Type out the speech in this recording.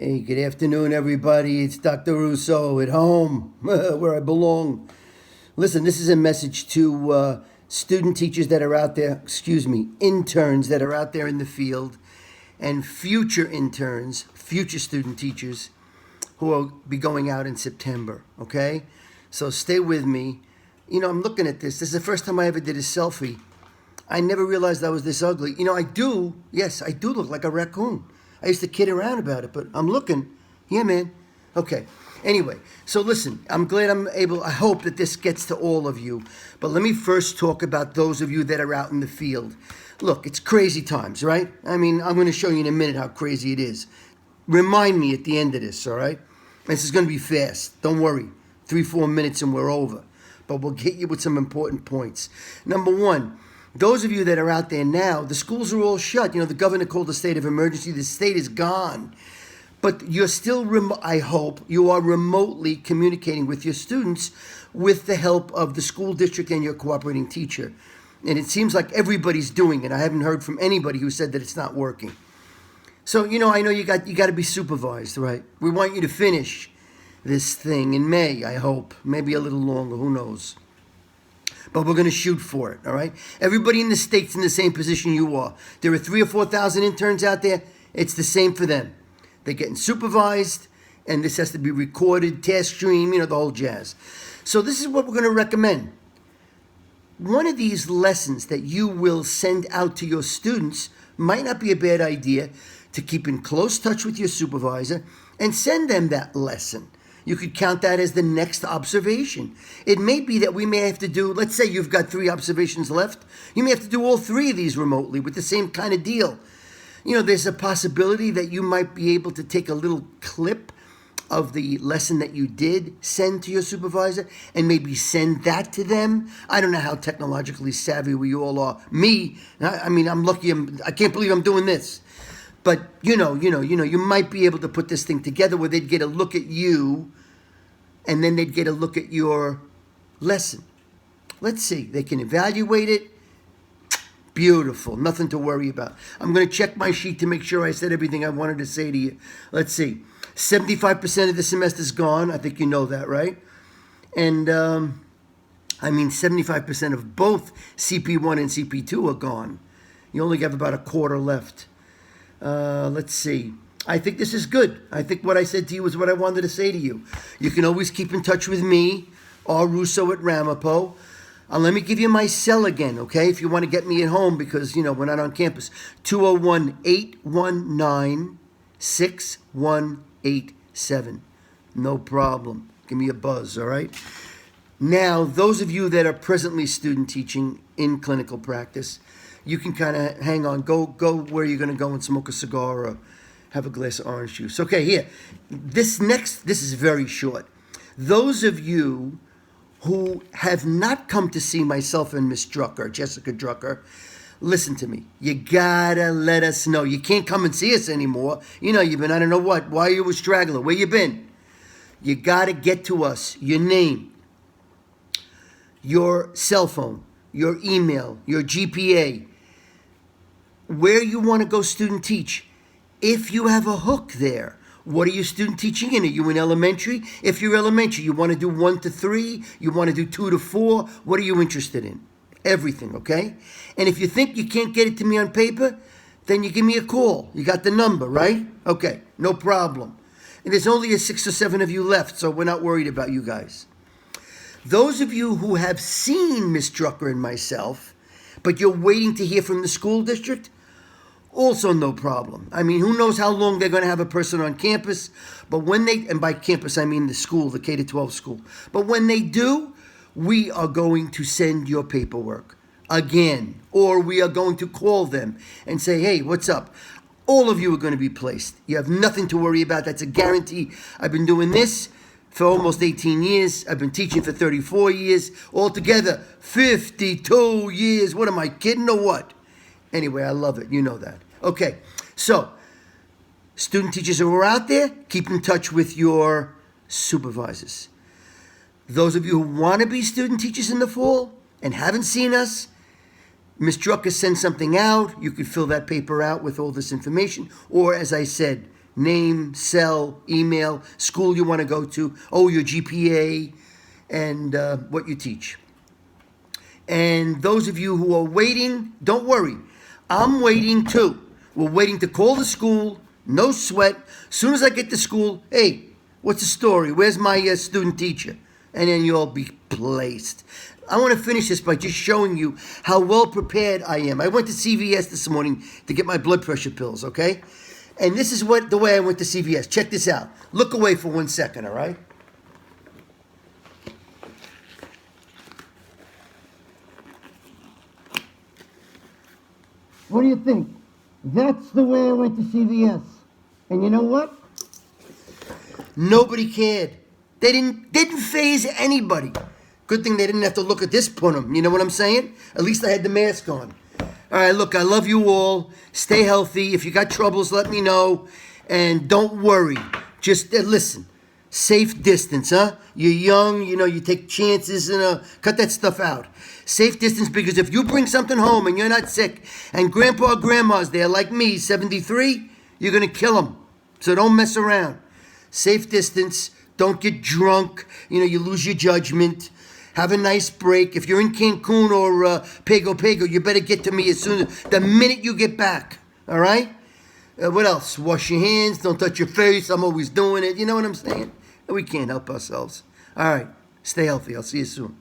Hey, good afternoon, everybody. It's Dr. Russo at home, where I belong. Listen, this is a message to student teachers that are out there, interns that are out there in the field, and future interns, future student teachers who will be going out in September, okay? So stay with me. You know, I'm looking at this. This is the first time I ever did a selfie. I never realized I was this ugly. You know, I do look like a raccoon. I used to kid around about it, but I'm looking. Yeah, man. Okay. Anyway, so listen, I hope that this gets to all of you. But let me first talk about those of you that are out in the field. Look, it's crazy times, right? I mean, I'm going to show you in a minute how crazy it is. Remind me at the end of this, all right? This is going to be fast. Don't worry. 3-4 minutes and we're over. But we'll get you with some important points. Number one, those of you that are out there now, the schools are all shut. You know, the governor called a state of emergency. The state is gone. But you're still, I hope, you are remotely communicating with your students with the help of the school district and your cooperating teacher. And it seems like everybody's doing it. I haven't heard from anybody who said that it's not working. So, you know, I know you got to be supervised, right? We want you to finish this thing in May, I hope. Maybe a little longer, who knows? But we're going to shoot for it, all right? Everybody in the state's in the same position you are. There are 3,000 or 4,000 interns out there. It's the same for them. They're getting supervised, and this has to be recorded, task stream, you know, the whole jazz. So this is what we're going to recommend. One of these lessons that you will send out to your students might not be a bad idea to keep in close touch with your supervisor and send them that lesson. You could count that as the next observation. It may be that we may have to do, let's say you've got 3 observations left. You may have to do all 3 of these remotely with the same kind of deal. You know, there's a possibility that you might be able to take a little clip of the lesson that you did send to your supervisor and maybe send that to them. I don't know how technologically savvy we all are. I'm lucky. I can't believe I'm doing this. But, you might be able to put this thing together where they'd get a look at you and then they'd get a look at your lesson. Let's see. They can evaluate it. Beautiful. Nothing to worry about. I'm going to check my sheet to make sure I said everything I wanted to say to you. Let's see. 75% of the semester's gone. I think you know that, right? And, 75% of both CP1 and CP2 are gone. You only have about a quarter left. Let's see. I think this is good. I think what I said to you is what I wanted to say to you. You can always keep in touch with me, R. Russo at Ramapo. Let me give you my cell again, okay, if you want to get me at home because, we're not on campus. 201-819-6187. No problem. Give me a buzz, all right? Now, those of you that are presently student teaching in clinical practice, you can kind of hang on, go where you're going to go and smoke a cigar or have a glass of orange juice. Okay, here. This is very short. Those of you who have not come to see myself and Miss Drucker, Jessica Drucker, listen to me. You gotta let us know. You can't come and see us anymore. You know, you've been, I don't know what. Why are you a straggler? Where you been? You gotta get to us. Your name, your cell phone, your email, your GPA, where you want to go student teach. If you have a hook there, what are you student teaching in? Are you in elementary? If you're elementary, you want to do 1 to 3, you want to do 2 to 4, what are you interested in? Everything, okay? And if you think you can't get it to me on paper, then you give me a call. You got the number, right? Okay, no problem. And there's only 6 or 7 of you left, so we're not worried about you guys. Those of you who have seen Miss Drucker and myself, but you're waiting to hear from the school district, also no problem. I mean, who knows how long they're going to have a person on campus, but and by campus I mean the school, the K-12 school. But when they do, we are going to send your paperwork again, or we are going to call them and say, hey, what's up? All of you are going to be placed. You have nothing to worry about. That's a guarantee. I've been doing this for almost 18 years. I've been teaching for 34 years. Altogether, 52 years. What am I kidding or what? Anyway, I love it. You know that. Okay, so student teachers who are out there, keep in touch with your supervisors. Those of you who want to be student teachers in the fall and haven't seen us, Ms. Drucker sends something out. You could fill that paper out with all this information. Or, as I said, name, cell, email, school you want to go to, your GPA, and what you teach. And those of you who are waiting, don't worry. I'm waiting too. We're waiting to call the school. No sweat. As soon as I get to school, hey, what's the story? Where's my student teacher? And then you'll be placed. I want to finish this by just showing you how well prepared I am. I went to CVS this morning to get my blood pressure pills, okay? And this is the way I went to CVS. Check this out. Look away for 1 second, all right? What do you think? That's the way I went to CVS. And you know what? Nobody cared. They didn't faze anybody. Good thing they didn't have to look at this punum. You know what I'm saying? At least I had the mask on. All right, look, I love you all. Stay healthy. If you got troubles, let me know. And don't worry. Just listen. Safe distance, huh? You're young, you take chances, and cut that stuff out. Safe distance, because if you bring something home and you're not sick, and grandpa or grandma's there like me, 73, you're going to kill them. So don't mess around. Safe distance. Don't get drunk. You lose your judgment. Have a nice break. If you're in Cancun or Pago, you better get to me the minute you get back. All right? What else? Wash your hands. Don't touch your face. I'm always doing it. You know what I'm saying? We can't help ourselves. All right. Stay healthy. I'll see you soon.